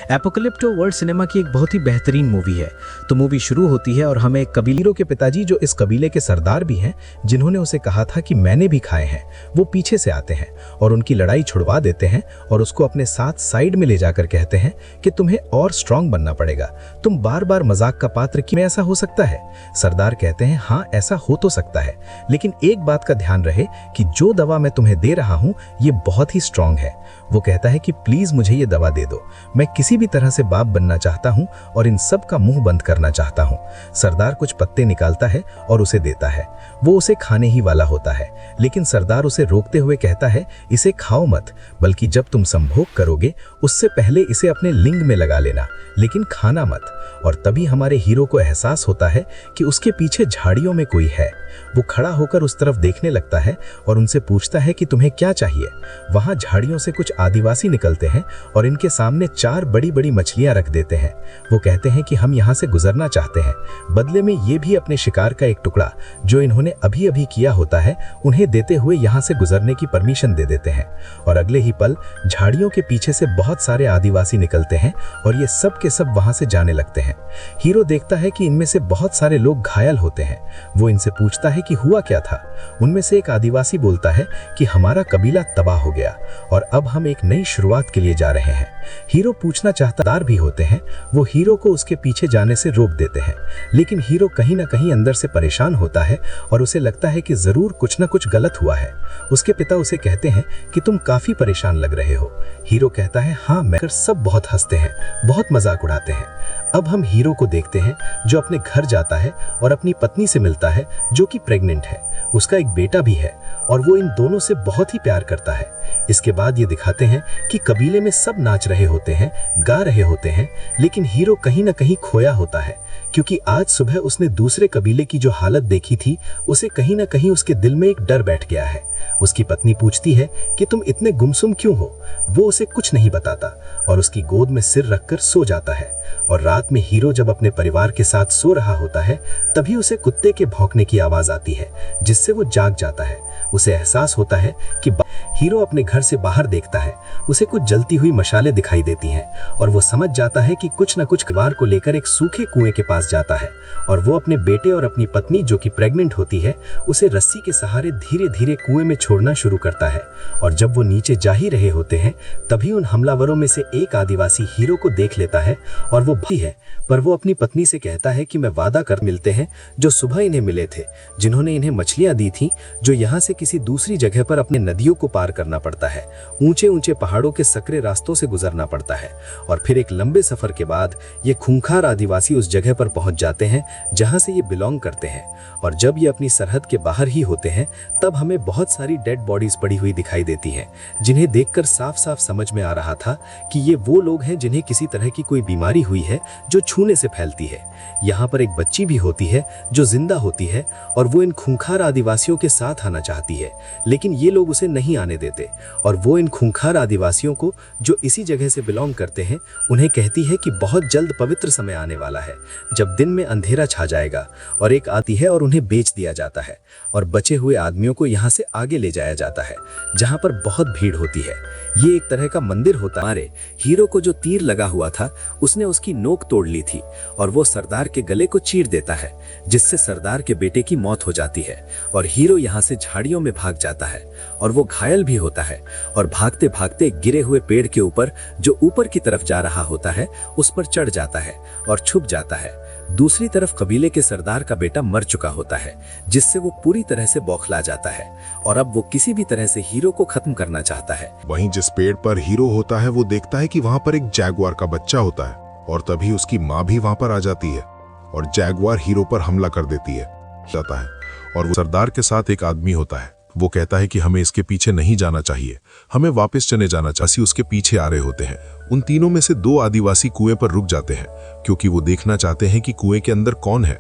एपोकलिप्टो world cinema की एक बहुत ही बेहतरीन मूवी है। तो मूवी शुरू होती है और हमें एक कबीलों के पिताजी, जो इस कबीले के सरदार भी हैं, जिन्होंने उसे कहा था कि मैंने भी खाए हैं, वो पीछे से आते हैं और उनकी लड़ाई छुड़वा देते हैं और उसको अपने साथ साइड में ले जाकर कहते हैं कि तुम्हें और स्ट्रांग बनना पड़ेगा, तुम बार बार मजाक का पात्र क्यों, ऐसा हो सकता है? सरदार कहते हैं हाँ ऐसा हो तो सकता है, लेकिन एक बात का ध्यान रहे कि जो दवा मैं तुम्हें दे रहा हूँ ये बहुत ही स्ट्रांग है। वो कहता है कि प्लीज मुझे ये दवा दे दो, मैं किसी भी तरह से बाप बनना चाहता हूँ और इन सब का मुंह बंद करना चाहता हूँ। सरदार कुछ पत्ते निकालता है और उसे देता है। वो उसे खाने ही वाला होता है, लेकिन सरदार उसे रोकते हुए कहता है इसे खाओ मत, बल्कि जब तुम संभोग करोगे उससे पहले इसे अपने लिंग में लगा लेना, लेकिन खाना मत। और तभी हमारे हीरो को एहसास होता है कि उसके पीछे झाड़ियों में कोई है। वो खड़ा होकर उस तरफ देखने लगता है और उनसे पूछता है कि तुम्हें क्या चाहिए। वहां झाड़ियों से कुछ आदिवासी निकलते हैं और इनके सामने 4 बड़ी बड़ी मछलियां रख देते हैं। वो कहते हैं कि हम यहाँ से गुजरना चाहते हैं, बदले में ये भी अपने शिकार का एक टुकड़ा जो इन्होंने अभी अभी किया होता है उन्हें देते हुए यहाँ से गुजरने की परमिशन दे देते हैं। और अगले ही पल झाड़ियों के पीछे से बहुत सारे आदिवासी निकलते हैं और ये सब के सब वहां से जाने लगते हैं। हीरो देखता है कि इनमें से बहुत सारे लोग घायल होते हैं। वो इनसे पूछता है कि हुआ क्या था। उनमें से एक आदिवासी बोलता है कि हमारा कबीला तबाह हो गया और अब हम एक नई शुरुआत के लिए जा रहे हैं। हीरो पूछना चाहता भी होते हैं, वो हीरो को उसके पीछे जाने से रोक देते हैं, लेकिन हीरो कहीं ना कहीं अंदर से परेशान होता है और उसे लगता है कि जरूर कुछ ना कुछ गलत हुआ है। उसके पिता उसे कहते हैं कि तुम काफी परेशान लग रहे हो। हीरो कहता है हाँ मैं, सब बहुत हंसते हैं, बहुत मजाक उड़ाते हैं। अब हम हीरो को देखते हैं जो अपने घर जाता है और अपनी पत्नी से मिलता है जो कि प्रेग्नेंट है। उसका एक बेटा भी है और वो इन दोनों से बहुत ही प्यार करता है। इसके बाद ये दिखाते हैं कि कबीले में सब नाच रहे होते हैं, गा रहे होते हैं, लेकिन हीरो कहीं ना कहीं खोया होता है, क्योंकि आज सुबह उसने दूसरे कबीले की जो हालत देखी थी उसे कहीं ना कहीं उसके दिल में एक डर बैठ गया है। उसकी पत्नी पूछती है कि तुम इतने गुमसुम क्यों हो। वो उसे कुछ नहीं बताता और उसकी गोद में सिर रखकर सो जाता है। और रात में हीरो जब अपने परिवार के साथ सो रहा होता है तभी उसे कुत्ते के भौंकने की आवाज आती है, जिससे वो जाग जाता है। उसे एहसास होता है कि हीरो अपने घर से बाहर देखता है, उसे कुछ जलती हुई मशालें दिखाई देती हैं और वो समझ जाता है कि कुछ न कुछ परिवार को लेकर एक सूखे कुएं के पास जाता है। और वो अपने बेटे और अपनी पत्नी जो कि प्रेग्नेंट होती है उसे रस्सी के सहारे धीरे धीरे कुएं में छोड़ना शुरू करता है। और जब वो नीचे जा ही रहे होते हैं तभी उन हमलावरों में से एक आदिवासी हीरो को देख लेता है और वो भाई है, पर वो अपनी पत्नी से कहता है कि मैं वादा कर मिलते हैं जो सुबह इन्हें मिले थे, जिन्होंने इन्हें मछलियां दी थी, जो यहाँ से किसी दूसरी जगह पर अपने नदियों को पार करना पड़ता है, ऊंचे ऊंचे पहाड़ों के सकरे रास्तों से गुजरना पड़ता है। और फिर एक लंबे सफर के बाद ये खूंखार आदिवासी उस जगह पर पहुंच जाते हैं जहां से ये बिलोंग करते हैं। और जब ये अपनी सरहद के बाहर ही होते हैं तब हमें बहुत सारी डेड बॉडीज पड़ी हुई दिखाई देती हैं, जिन्हें देखकर साफ साफ समझ में आ रहा था कि ये वो लोग हैं जिन्हें किसी तरह की कोई बीमारी हुई है जो छूने से फैलती है। यहाँ पर एक बच्ची भी होती है जो जिंदा होती है और वो इन खूंखार आदिवासियों के साथ आना चाहती है, लेकिन ये लोग उसे नहीं आने देते। और वो इन खूंखार आदिवासियों को जो इसी जगह से बिलोंग करते हैं उन्हें कहती है कि बहुत जल्द पवित्र समय आने वाला है जब दिन में अंधेरा छा जाएगा, और एक आती है और उन्हें बेच दिया जाता है और बचे हुए आदमियों को यहाँ से आगे ले जाया जाता है जहाँ पर बहुत भीड़ होती है। ये एक तरह का मंदिर होता है। हमारे हीरो को जो तीर लगा हुआ था उसने उसकी नोक तोड़ ली थी और वो सरदार के गले को चीर देता है, जिससे सरदार के बेटे की मौत हो जाती है। और हीरो यहाँ से झाड़ियों में भाग जाता है और वो घायल भी होता है और भागते भागते गिरे हुए पेड़ के ऊपर जो ऊपर की तरफ जा रहा होता है उस पर चढ़ जाता है और छुप जाता है। दूसरी तरफ कबीले के सरदार का बेटा मर चुका होता है, जिससे वो पूरी तरह से बौखला जाता है और अब वो किसी भी तरह से हीरो को खत्म करना चाहता है। वहीं जिस पेड़ पर हीरो होता है वो देखता है कि वहां पर एक जैगुआर का बच्चा होता है और तभी उसकी माँ भी वहां पर आ जाती है और जैगुआर हीरो पर हमला कर देती है जाता है। और वो सरदार के साथ एक आदमी होता है, वो कहता है कि हमें इसके पीछे नहीं जाना चाहिए, हमें वापस चले जाना चाहिए। उसके पीछे आ रहे होते हैं। उन तीनों में से 2 आदिवासी कुएं पर रुक जाते हैं क्योंकि वो देखना चाहते हैं कि कुएं के अंदर कौन है।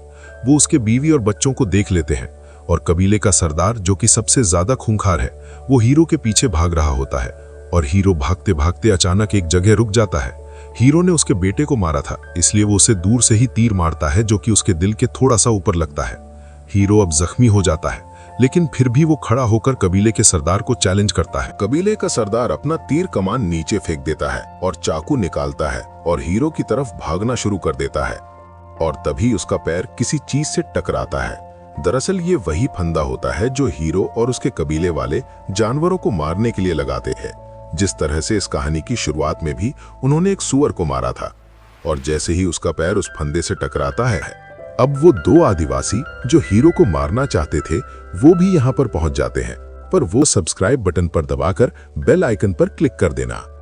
वो उसके बीवी और बच्चों को देख लेते हैं और कबीले का सरदार जो कि सबसे ज्यादा खूंखार है वो हीरो के पीछे भाग रहा होता है। और हीरो भागते भागते अचानक एक जगह रुक जाता है। हीरो ने उसके बेटे को मारा था, इसलिए वो उसे दूर से ही तीर मारता है जो कि उसके दिल के थोड़ा सा ऊपर लगता है। हीरो अब जख्मी हो जाता है, लेकिन फिर भी वो खड़ा होकर कबीले के सरदार को चैलेंज करता है। कबीले का सरदार अपना तीर कमान नीचे फेंक देता है और चाकू निकालता है और हीरो की तरफ भागना शुरू कर देता है, और तभी उसका पैर किसी चीज से टकराता है। दरअसल ये वही फंदा होता है जो हीरो और उसके कबीले वाले जानवरों को मारने के लिए लगाते हैं। जिस तरह से इस कहानी की शुरुआत में भी उन्होंने एक सूअर को मारा था, और जैसे ही उसका पैर उस फंदे से टकराता है, अब वो दो आदिवासी जो हीरो को मारना चाहते थे वो भी यहाँ पर पहुंच जाते हैं। पर वो सब्सक्राइब बटन पर दबाकर बेल आइकन पर क्लिक कर देना।